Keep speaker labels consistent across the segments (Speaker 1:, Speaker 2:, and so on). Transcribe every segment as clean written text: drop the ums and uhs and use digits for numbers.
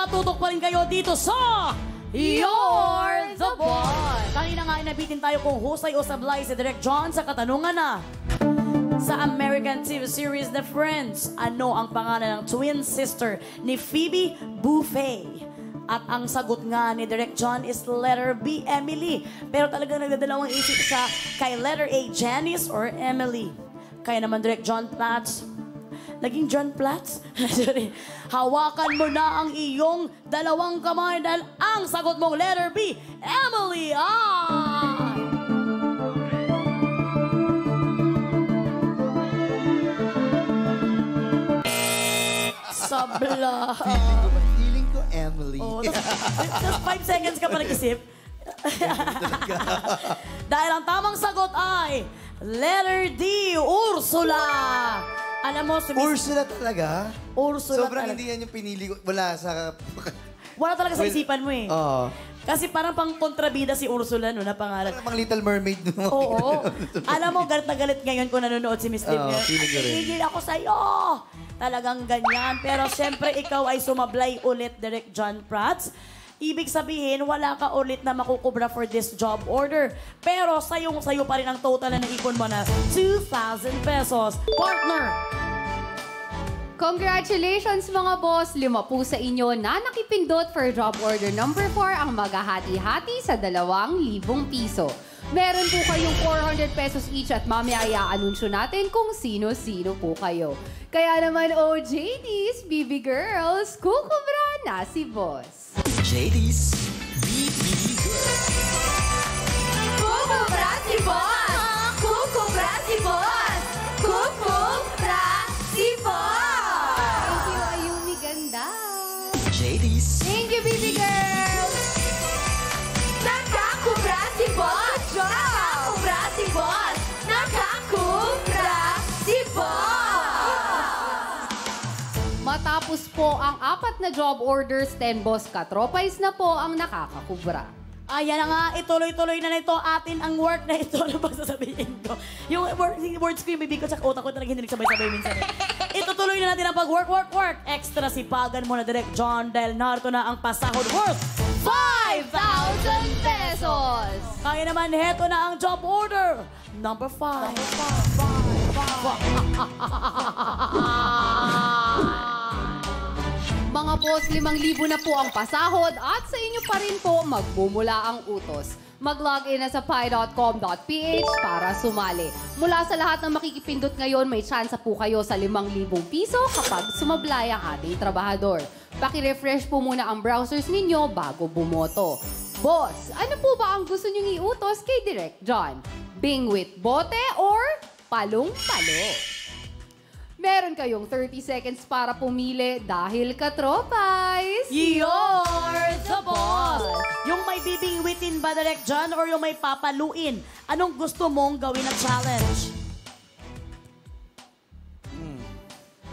Speaker 1: nakatutok pa rin kayo dito sa You're the Boss! Kanina nga inabitin tayo kung husay o sablay si Direk John sa katanungan na sa American TV series The Friends, ano ang pangalan ng twin sister ni Phoebe Buffay? At ang sagot nga ni Direk John is letter B, Emily. Pero talagang nagdadalawang isip siya kay letter A, Janice or Emily. Kaya naman Direk John Platz, naging John Platz? Sorry. Hawakan mo na ang iyong dalawang kamay dahil ang sagot mong letter B, Emily. Sabla.
Speaker 2: Feeling ko Emily.
Speaker 1: Oh, just 5 seconds ka pa nag-isip. Dahil ang tamang sagot ay letter D, Ursula. Alam mo,
Speaker 2: Ursula talaga?
Speaker 1: Ursula
Speaker 2: Sobrang
Speaker 1: talaga.
Speaker 2: hindi yan yung pinili ko. Wala sa...
Speaker 1: Wala talaga sa isipan mo eh.
Speaker 2: Oo.
Speaker 1: Kasi parang pang kontrabida si Ursula, no, na pangalan.
Speaker 2: Parang pang Little Mermaid. No?
Speaker 1: Oo. Alam mo, galit na galit ngayon kung nanonood si Miss Liv.
Speaker 2: Feeling ko rin.
Speaker 1: Higil ako sa'yo. Talagang ganyan. Pero syempre, ikaw ay sumablay ulit, Direk John Prats. Ibig sabihin, wala ka ulit na makukubra for this job order. Pero sa'yo pa rin ang total na naipon mo na 2,000 pesos. Partner!
Speaker 3: Congratulations mga boss! 5 po sa inyo na nakipindot for job order number 4 ang maghahati-hati sa 2,000 piso. Meron po kayong 400 pesos each at mamaya i-anunsyo natin kung sino-sino po kayo. Kaya naman, JD's, BB Girls, kukubra na si boss.
Speaker 2: JD's, BB Girls.
Speaker 3: Kukubra si boss! Kukubra si boss! Kukubra si boss! Thank you, Ayumi Ganda.
Speaker 2: JD's.
Speaker 3: Thank you, BB Girls! Nakakubra si boss! Nakakubra si boss! Nakakubra si boss! Matapos po ang 4 na job orders, 10 boss katropais na po ang nakakakubra.
Speaker 1: Ayan na nga, ituloy-tuloy na nito atin ang work na ito na pagsasabihin ko. Yung words ko, yung bibig ko, sa utak ko talaga hindi nagsabay-sabay minsan. Itutuloy na natin ang pag-work. Extra sipagan mo na Direk John dahil narito na ang pasahod worth
Speaker 3: 5,000 pesos!
Speaker 1: Kaya naman, heto na ang job order. Number 5.
Speaker 3: Mga boss, 5,000 na po ang pasahod at sa inyo pa rin po magbumula ang utos. Mag-login na sa pi.com.ph para sumali. Mula sa lahat ng makikipindot ngayon, may tsansa po kayo sa 5,000 piso kapag sumablay ang ating trabahador. Paki-refresh po muna ang browsers ninyo bago bumoto. Boss, ano po ba ang gusto niyong iutos kay Direk John? Bingwit bote or palong-palo? Meron kayong 30 seconds para pumili dahil katropais.
Speaker 1: You're the boss! Yung may bibingwitin ba, Direk John, or yung may papaluin? Anong gusto mong gawin na challenge?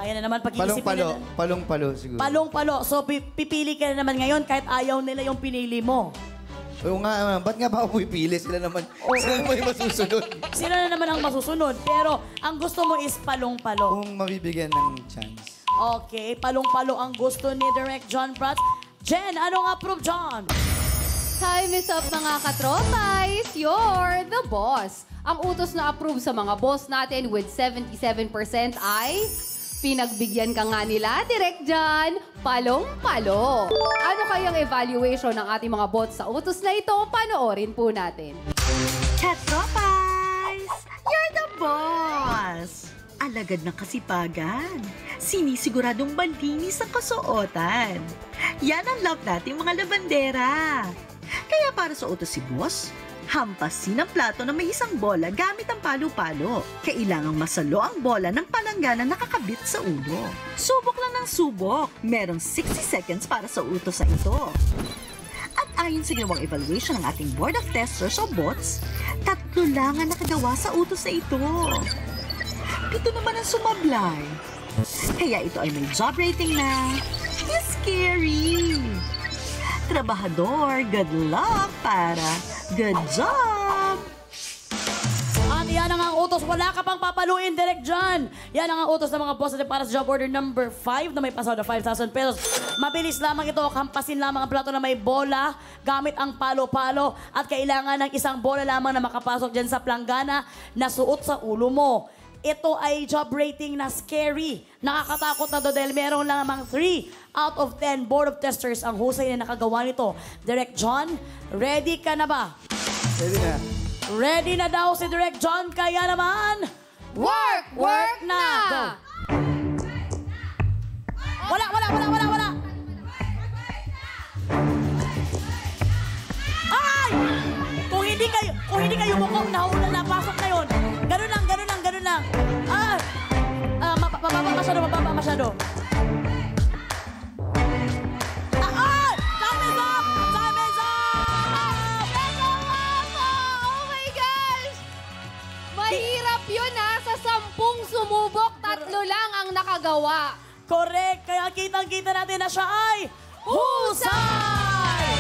Speaker 1: Ayan na naman, pag-iisipin na.
Speaker 2: Palong-palo siguro.
Speaker 1: Palong-palo. So, pipili ka na naman ngayon kahit ayaw nila yung pinili mo.
Speaker 2: Oo nga, ba't nga ba ako pipili? Sila naman yung masusunod.
Speaker 1: Sila na naman ang masusunod. Pero ang gusto mo is palong-palo.
Speaker 2: Kung mabibigyan ng chance.
Speaker 1: Okay, palong-palo ang gusto ni Direk John Prats. Jen, anong approve, John?
Speaker 3: Time is up mga katropais. You're the boss. Ang utos na approve sa mga boss natin with 77% ay... Pinagbigyan ka nga nila, Direk John, palong-palo. Ano kayang evaluation ng ating mga bots sa utos na ito? Panoorin po natin.
Speaker 4: Katropais! You're the boss! Alagad ng kasipagan. Sinisiguradong malinis ang kasuotan. Yan ang love nating mga labandera. Kaya para sa utos si boss, hampasin ang plato na may isang bola gamit ang palo-palo. Kailangang masalo ang bola ng palanggana na nakakabit sa ulo. Subok lang ng subok. Merong 60 seconds para sa utos na ito. At ayon sa ginawang evaluation ng ating Board of Testers o bots, 3 lang ang nakagawa sa utos na ito. 7 naman ang sumablay. Kaya ito ay may job rating na scary. Trabahador, good luck para good job!
Speaker 1: At yan ang utos, wala ka pang papaluin, Direk John. Yan ang utos ng mga boss natin para sa job order number 5 na may pasahod na 5,000 pesos. Mabilis lamang ito, kampasin lamang ang plato na may bola gamit ang palo-palo at kailangan ng isang bola lamang na makapasok dyan sa planggana na suot sa ulo mo. Ito ay job rating na scary. Nakakatakot na to dahil meron lamang 3 out of 10 board of testers ang husay na nakagawa nito. Direk John, ready ka na ba?
Speaker 2: Pwede na.
Speaker 1: Ready na daw si Direk John, kaya naman, work na! Go! Wala! Ay! Kung hindi kayo mukhang nahula na, pasok na yun. Ganun lang. Mababa masyado. Time is up!
Speaker 3: Oh my gosh! Mahirap yun sa 10 sumubok, 3 lang ang nakagawa.
Speaker 1: Correct! Kaya kitang-kita natin na siya ay husay!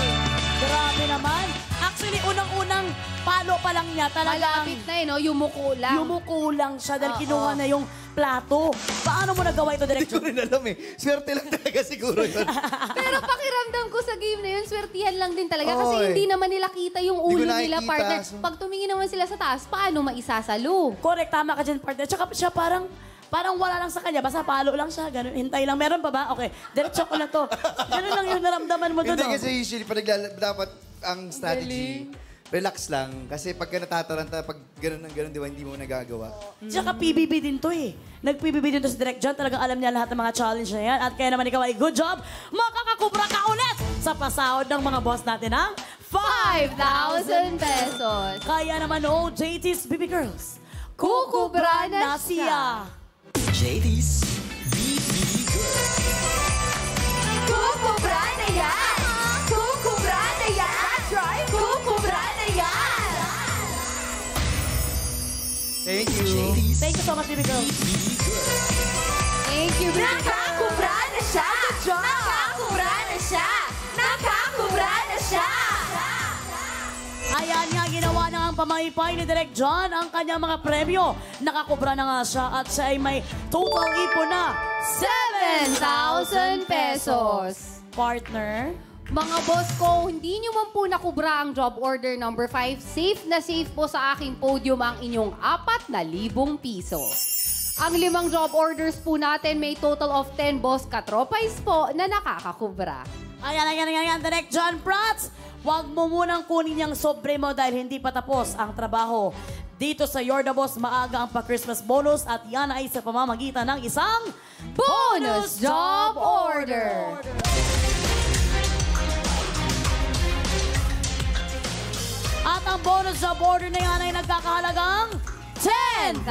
Speaker 1: Grabe naman. Actually, unang-unang palo pa lang niya talagang...
Speaker 3: Malapit na no? Yumuko lang.
Speaker 1: Yumuko lang siya dahil kinuha na yung plato. Paano mo nagawa ito,
Speaker 2: Hindi
Speaker 1: Direk
Speaker 2: ko
Speaker 1: John?
Speaker 2: rin alam eh. Swerte lang talaga siguro yun.
Speaker 3: Pero pakiramdam ko sa game na yun, swertihan lang din talaga.
Speaker 2: Oo,
Speaker 3: Kasi
Speaker 2: eh.
Speaker 3: hindi naman nila kita yung
Speaker 2: Hindi
Speaker 3: ulo
Speaker 2: ko
Speaker 3: nila,
Speaker 2: nakikita,
Speaker 3: partner.
Speaker 2: so-
Speaker 3: Pag tumingin naman sila sa taas, paano maisasalo?
Speaker 1: Correct, tama ka dyan, partner. Tsaka siya parang wala lang sa kanya. Basta palo lang siya. Ganun. Hintay lang. Meron pa ba? Okay. Diretso ko na to. Ganun lang yung naramdaman mo doon.
Speaker 2: Hindi kasi usually dapat ang strategy, relax lang. Kasi pagka natataranta, pag gano'n ng gano'n, di ba, hindi mo nagagawa.
Speaker 1: Tsaka PBB din to eh. Nag-PBB din to si Direk John. Talagang alam niya lahat ng mga challenge na yan. At kaya naman ikaw ay good job. Makakakubra ka ulit sa pasahod ng mga boss natin ng
Speaker 3: 5,000 pesos.
Speaker 1: Kaya naman JT's Baby Girls.
Speaker 3: Kukubra na
Speaker 1: siya.
Speaker 5: JD's BB Girls.
Speaker 3: Kukubra na yan! Kukubra na yan! Try kukubra na yan!
Speaker 2: Thank you.
Speaker 5: JD's
Speaker 1: Thank you so much, Baby Girls.
Speaker 5: BB Girls.
Speaker 3: Thank you, baby.
Speaker 6: Nakakubra na siya! Nakakubra na siya! Nakakubra na siya!
Speaker 1: Ayan nga, ginawa na ang pamaypay ni Direk John ang kanyang mga premyo. Nakakubra na nga siya at siya ay may total ipon na
Speaker 3: 7,000 pesos.
Speaker 1: Partner.
Speaker 3: Mga boss ko, hindi nyo man po nakubra ang job order number 5, safe na safe po sa aking podium ang inyong 4,000 piso. Ang 5 job orders po natin may total of 10 boss katropais po na nakakakubra.
Speaker 1: Ayan, Direk John Prats. Huwag mo munang kunin yung sobre mo dahil hindi pa tapos ang trabaho. Dito sa You're the Boss, maaga ang pa-Christmas bonus at yan ay sa pamamagitan ng isang
Speaker 3: Bonus job order!
Speaker 1: At ang bonus job order na yan ay nagkakahalagang
Speaker 3: 10,000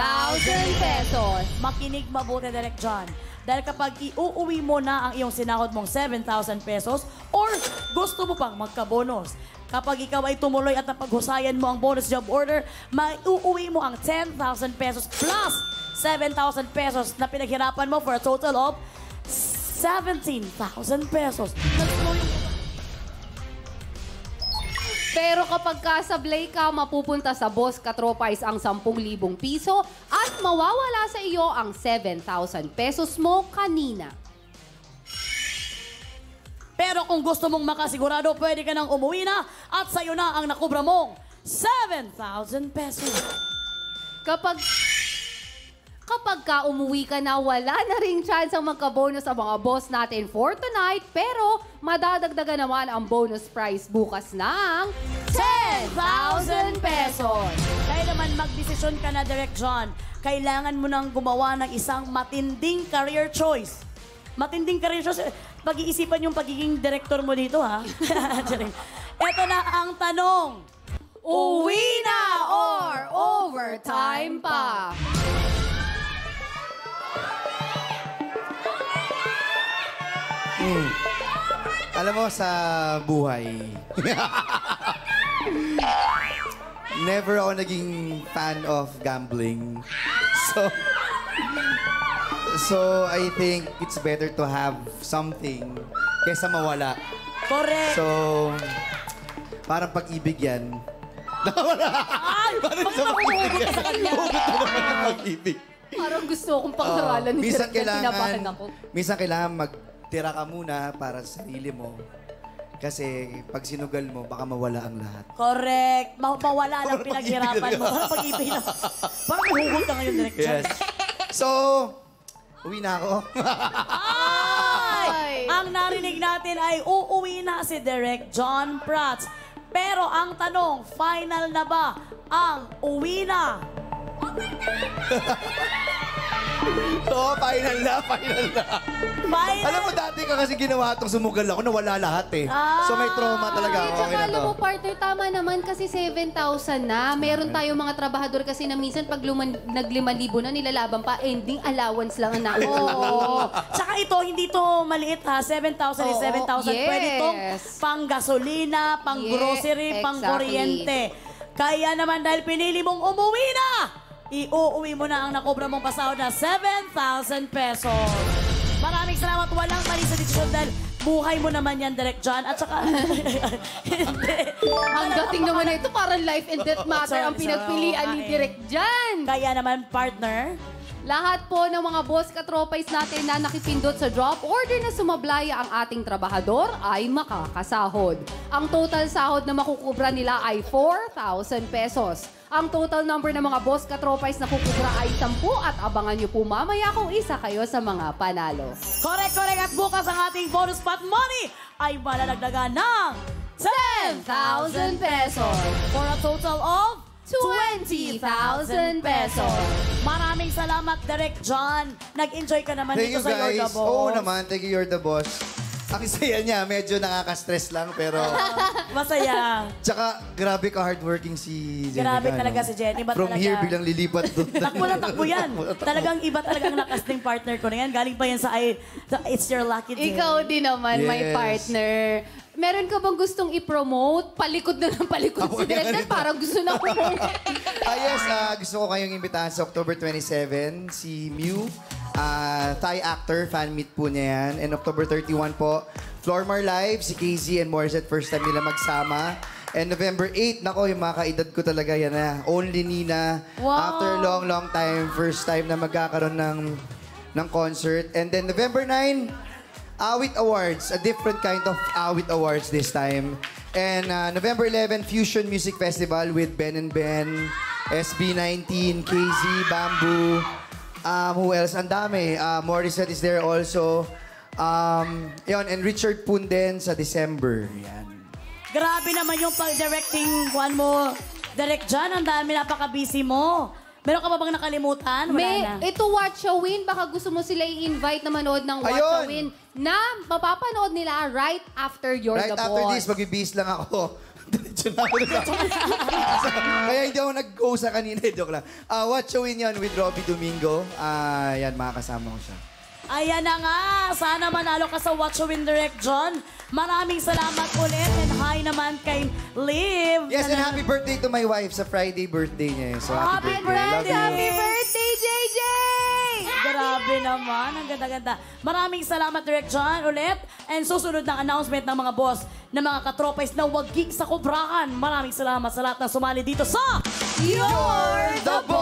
Speaker 3: pesos.
Speaker 1: Makinig mabuti, Direk John. Dahil kapag iuuwi mo na ang iyong sinahod mong 7,000 pesos or gusto mo pang magka-bonus, kapag ikaw ay tumuloy at napaghusayan mo ang bonus job order, maiuuwi mo ang 10,000 pesos plus 7,000 pesos na pinaghirapan mo for a total of 17,000 pesos.
Speaker 3: Pero kapag kasablay ka, mapupunta sa Boss Katropais ang 10,000 piso at mawawala sa iyo ang 7,000 pesos mo kanina.
Speaker 1: Pero kung gusto mong makasigurado, pwede ka nang umuwi na at sa'yo na ang nakubra mong 7,000 pesos. Kapag
Speaker 3: ka umuwi ka na, wala na ring chance ang magka-bonus ang mga boss natin for tonight. Pero madadagdagan naman ang bonus prize bukas ng 10,000 pesos.
Speaker 1: Kaya naman magdesisyon ka na, Direk John. Kailangan mo nang gumawa ng isang matinding career choice. Matinding career choice. Pag-iisipan yung pagiging director mo dito, ha? Ito na ang tanong.
Speaker 3: Uwi na or overtime pa?
Speaker 2: Alam mo, sa buhay, never ako naging fan of gambling. So I think it's better to have something kesa mawala.
Speaker 1: Correct.
Speaker 2: So, parang pag-ibig yan.
Speaker 1: Ay, bakit makuhugot ka sa kanya?
Speaker 2: Pag-ibig.
Speaker 3: Parang gusto akong pangaralan ni
Speaker 2: Minsan
Speaker 3: Direk, kinabahan ako.
Speaker 2: minsan kailangan magtira ka muna para sa sarili mo. Kasi pag sinugal mo, baka mawala ang lahat.
Speaker 1: Correct. Mawala lang pinaghirapan mo. Parang pag-ibig na. Parang may hugot ka ngayon, Direk John.
Speaker 2: Yes. So, uwi na ako.
Speaker 1: Ay! Ang narinig natin ay uuwi na si Direk John Prats. Pero ang tanong, final na ba ang uwi na?
Speaker 2: Oo, final na.
Speaker 1: Final.
Speaker 2: Alam mo, dati ka kasi ginawa itong sumugal ako, nawala lahat eh. So may trauma talaga ako.
Speaker 3: Tsaka
Speaker 2: Okay na
Speaker 3: alam
Speaker 2: to.
Speaker 3: mo, partner, tama naman kasi 7,000 na. Meron tayong mga trabahador kasi na minsan pag nag-5,000 na nilalaban pa, ending allowance lang ang nauwi.
Speaker 1: Oo. Tsaka ito, hindi to maliit ha. 7,000 is 7,000.
Speaker 3: yes.
Speaker 1: Pwede itong pang gasolina, pang
Speaker 3: Yes,
Speaker 1: grocery, pang
Speaker 3: exactly.
Speaker 1: kuryente. Kaya naman dahil pinili mong umuwi na, iuuwi mo na ang nakobra mong pasahod na 7,000 pesos. Maraming salamat. Walang mali sa desisyon dahil buhay mo naman yan, Direk John. At saka, hindi.
Speaker 3: Ang dating naman na ito, parang life and death matter ang pinagpilian ni Direk Jan.
Speaker 1: Kaya naman, partner,
Speaker 3: Lahat po ng mga boss katropais natin na nakipindot sa drop order na sumablaya ang ating trabahador ay makakasahod. Ang total sahod na makukubra nila ay 4,000 pesos. Ang total number ng mga boss katropais na kukubra ay 10 at abangan nyo po mamaya kung isa kayo sa mga panalo.
Speaker 1: correct. At bukas ang ating bonus pot money ay malalagdagan ng
Speaker 3: 10,000 pesos.
Speaker 1: for a total of
Speaker 3: 20,000 pesos.
Speaker 1: Maraming salamat, Direk John. Nag-enjoy ka naman
Speaker 2: Thank
Speaker 1: dito
Speaker 2: you
Speaker 1: sa You're the
Speaker 2: guys.
Speaker 1: Boss.
Speaker 2: Oo naman, thank you, You're the Boss. Ang saya niya, medyo nakaka-stress lang, pero...
Speaker 1: Masaya.
Speaker 2: Tsaka, grabe ka hardworking si Jenny.
Speaker 1: Grabe talaga si Jenny. Iba
Speaker 2: From
Speaker 1: talaga.
Speaker 2: here, biglang lilipat doon.
Speaker 1: Takbo na takbo yan. Talagang iba talagang nakasting partner ko na yan. Galing pa yan sa It's Your Lucky Day.
Speaker 3: Ikaw din naman, my
Speaker 2: Yes.
Speaker 3: partner. Meron ka bang gustong i-promote? Palikod na ng palikod si Director. Parang gusto na promote.
Speaker 2: Yes, gusto ko kayong imbitahan sa October 27, si Mew. Thai actor, fan meet po niya yan. And October 31 po, Flormar Live, si KZ and Morissette, first time nila magsama. And November 8, nako, yung mga kaedad ko talaga yan na. Only Nina.
Speaker 1: Wow.
Speaker 2: After a long time, first time na magkakaroon ng concert. And then November 9, Awit Awards, a different kind of Awit Awards this time. And November 11, Fusion Music Festival with Ben and Ben, SB19, KZ, Bamboo. Who else? Ang dami. Morissette is there also. Yun, and Richard Punden sa December. Yan.
Speaker 1: Grabe naman yung pag-directing one mo. Direk John, ang dami, napaka-busy mo. Meron ka pa bang nakalimutan? Wala
Speaker 3: May,
Speaker 1: na.
Speaker 3: ito Watch a Win, baka gusto mo sila i-invite na manood ng Watch a
Speaker 2: Ayun.
Speaker 3: Win na mapapanood nila right after You're
Speaker 2: Right
Speaker 3: the
Speaker 2: after
Speaker 3: Boss.
Speaker 2: this, magbibis lang ako. Diretso na ako. Kaya hindi ako nag-go sa kanina. Joke lang. Watch a Win yan with Robbie Domingo. Yan, makakasama ko siya.
Speaker 1: Ayan na nga. Sana manalo ka sa Watch a Win, Direk John. Maraming salamat ulit. And hi naman kay Liv.
Speaker 2: Yes, and happy birthday to my wife sa Friday birthday niya. So happy birthday. Love you.
Speaker 3: Happy birthday, JJ!
Speaker 1: Grabe naman. Ang ganda-ganda. Maraming salamat, Direk John, ulit. And susunod na announcement ng mga boss ng mga katropais na wag gig sa kubrahan. Maraming salamat sa lahat na sumali dito sa
Speaker 2: You're the Boss!